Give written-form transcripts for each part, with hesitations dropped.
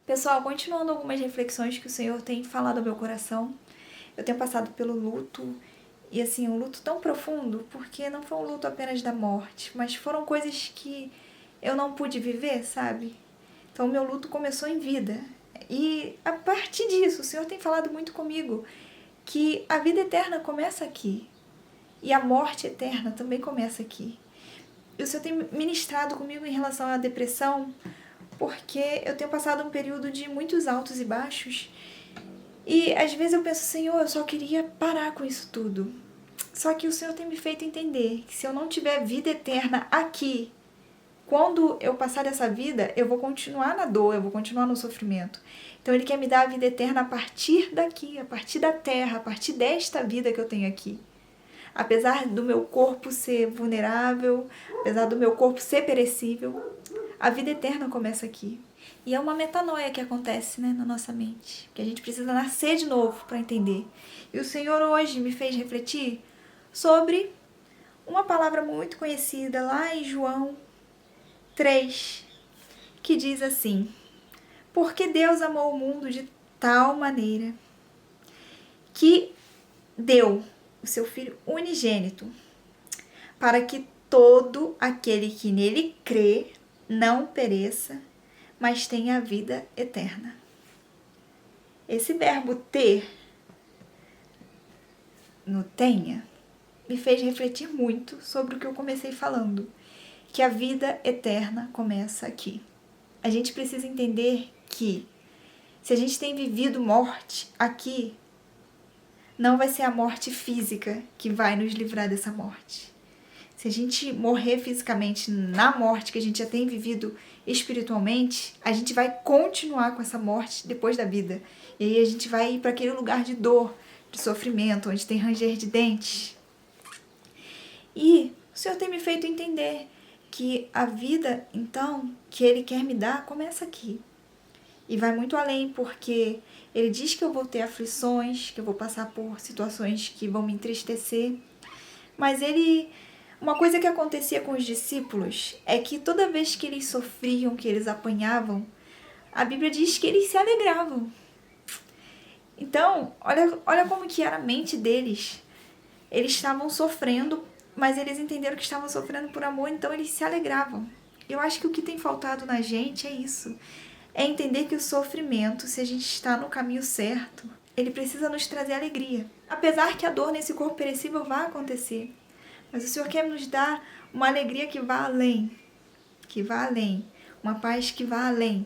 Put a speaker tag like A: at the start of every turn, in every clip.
A: Pessoal, continuando algumas reflexões que o Senhor tem falado ao meu coração, eu tenho passado pelo luto, e assim, um luto tão profundo, porque não foi um luto apenas da morte, mas foram coisas que eu não pude viver, sabe? Então, o meu luto começou em vida. E a partir disso, o Senhor tem falado muito comigo que a vida eterna começa aqui. E a morte eterna também começa aqui. E o Senhor tem ministrado comigo em relação à depressão, porque eu tenho passado um período de muitos altos e baixos. E às vezes eu penso, Senhor, eu só queria parar com isso tudo. Só que o Senhor tem me feito entender que se eu não tiver vida eterna aqui, quando eu passar dessa vida, eu vou continuar na dor, eu vou continuar no sofrimento. Então Ele quer me dar a vida eterna a partir daqui, a partir da terra, a partir desta vida que eu tenho aqui. Apesar do meu corpo ser vulnerável, apesar do meu corpo ser perecível, a vida eterna começa aqui. E é uma metanoia que acontece, né, na nossa mente, que a gente precisa nascer de novo para entender. E o Senhor hoje me fez refletir sobre uma palavra muito conhecida lá em João 3, que diz assim: porque Deus amou o mundo de tal maneira que deu o seu Filho unigênito, para que todo aquele que nele crê não pereça, mas tenha a vida eterna. Esse verbo ter, no tenha, me fez refletir muito sobre o que eu comecei falando, que a vida eterna começa aqui. A gente precisa entender que se a gente tem vivido morte aqui, não vai ser a morte física que vai nos livrar dessa morte. Se a gente morrer fisicamente na morte que a gente já tem vivido espiritualmente, a gente vai continuar com essa morte depois da vida. E aí a gente vai ir para aquele lugar de dor, de sofrimento, onde tem ranger de dentes. E o Senhor tem me feito entender que a vida, então, que Ele quer me dar, começa aqui. E vai muito além, porque Ele diz que eu vou ter aflições, que eu vou passar por situações que vão me entristecer. Mas uma coisa que acontecia com os discípulos é que toda vez que eles sofriam, que eles apanhavam, a Bíblia diz que eles se alegravam. Então, olha como que era a mente deles. Eles estavam sofrendo, mas eles entenderam que estavam sofrendo por amor, então eles se alegravam. Eu acho que o que tem faltado na gente é isso. É entender que o sofrimento, se a gente está no caminho certo, ele precisa nos trazer alegria. Apesar que a dor nesse corpo perecível vai acontecer. Mas o Senhor quer nos dar uma alegria que vá além. Uma paz que vá além.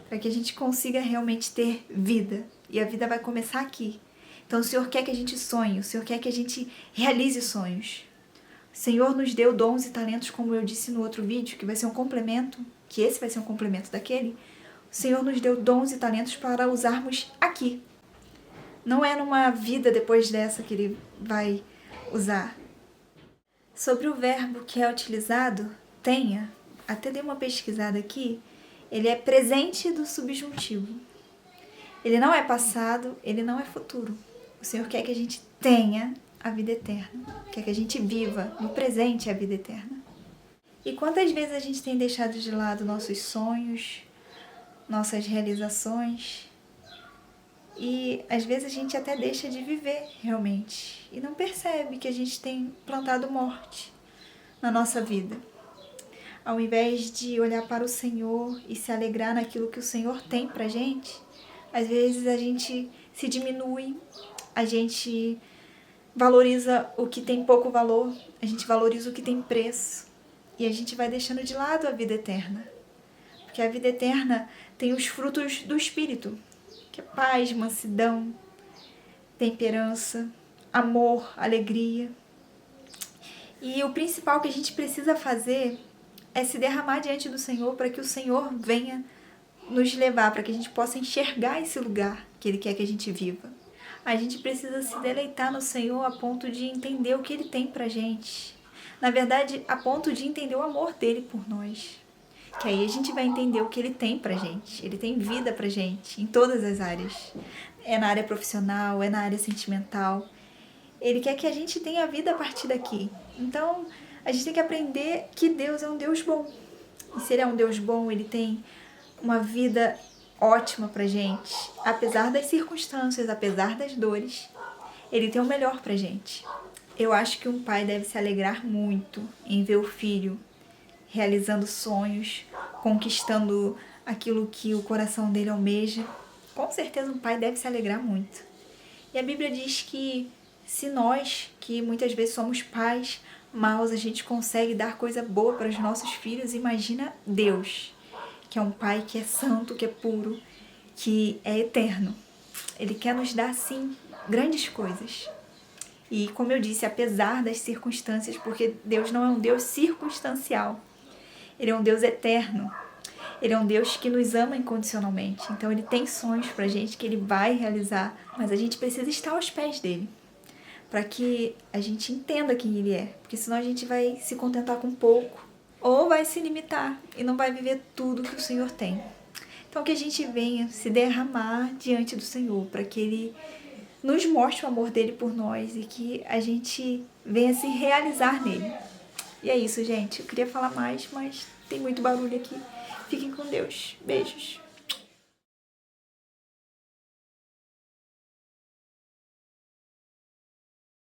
A: Para que a gente consiga realmente ter vida. E a vida vai começar aqui. Então o Senhor quer que a gente sonhe, o Senhor quer que a gente realize sonhos. O Senhor nos deu dons e talentos, como eu disse no outro vídeo, que vai ser um complemento, que esse vai ser um complemento daquele. O Senhor nos deu dons e talentos para usarmos aqui. Não é numa vida depois dessa que Ele vai usar. Sobre o verbo que é utilizado, tenha, até dei uma pesquisada aqui, ele é presente do subjuntivo. Ele não é passado, ele não é futuro. O Senhor quer que a gente tenha a vida eterna, quer que a gente viva no presente a vida eterna. E quantas vezes a gente tem deixado de lado nossos sonhos, nossas realizações, e às vezes a gente até deixa de viver realmente e não percebe que a gente tem plantado morte na nossa vida. Ao invés de olhar para o Senhor e se alegrar naquilo que o Senhor tem pra gente, às vezes a gente se diminui, a gente valoriza o que tem pouco valor, a gente valoriza o que tem preço e a gente vai deixando de lado a vida eterna. Porque a vida eterna tem os frutos do Espírito, que é paz, mansidão, temperança, amor, alegria. E o principal que a gente precisa fazer é se derramar diante do Senhor para que o Senhor venha nos levar, para que a gente possa enxergar esse lugar que Ele quer que a gente viva. A gente precisa se deleitar no Senhor a ponto de entender o que Ele tem pra gente. Na verdade, a ponto de entender o amor dEle por nós. Que aí a gente vai entender o que Ele tem pra gente. Ele tem vida pra gente, em todas as áreas. É na área profissional, é na área sentimental. Ele quer que a gente tenha vida a partir daqui. Então, a gente tem que aprender que Deus é um Deus bom. E se Ele é um Deus bom, Ele tem uma vida ótima pra gente. Apesar das circunstâncias, apesar das dores, Ele tem o melhor pra gente. Eu acho que um pai deve se alegrar muito em ver o filho realizando sonhos, conquistando aquilo que o coração dele almeja. Com certeza um pai deve se alegrar muito. E a Bíblia diz que se nós, que muitas vezes somos pais maus, a gente consegue dar coisa boa para os nossos filhos, imagina Deus, que é um pai que é santo, que é puro, que é eterno. Ele quer nos dar, sim, grandes coisas. E como eu disse, apesar das circunstâncias, porque Deus não é um Deus circunstancial. Ele é um Deus eterno. Ele é um Deus que nos ama incondicionalmente. Então Ele tem sonhos pra gente que Ele vai realizar. Mas a gente precisa estar aos pés dEle, para que a gente entenda quem Ele é. Porque senão a gente vai se contentar com pouco, ou vai se limitar e não vai viver tudo que o Senhor tem. Então que a gente venha se derramar diante do Senhor, para que Ele nos mostre o amor dEle por nós e que a gente venha se realizar nele. E é isso, gente. Eu queria falar mais, mas tem muito barulho aqui. Fiquem com Deus. Beijos.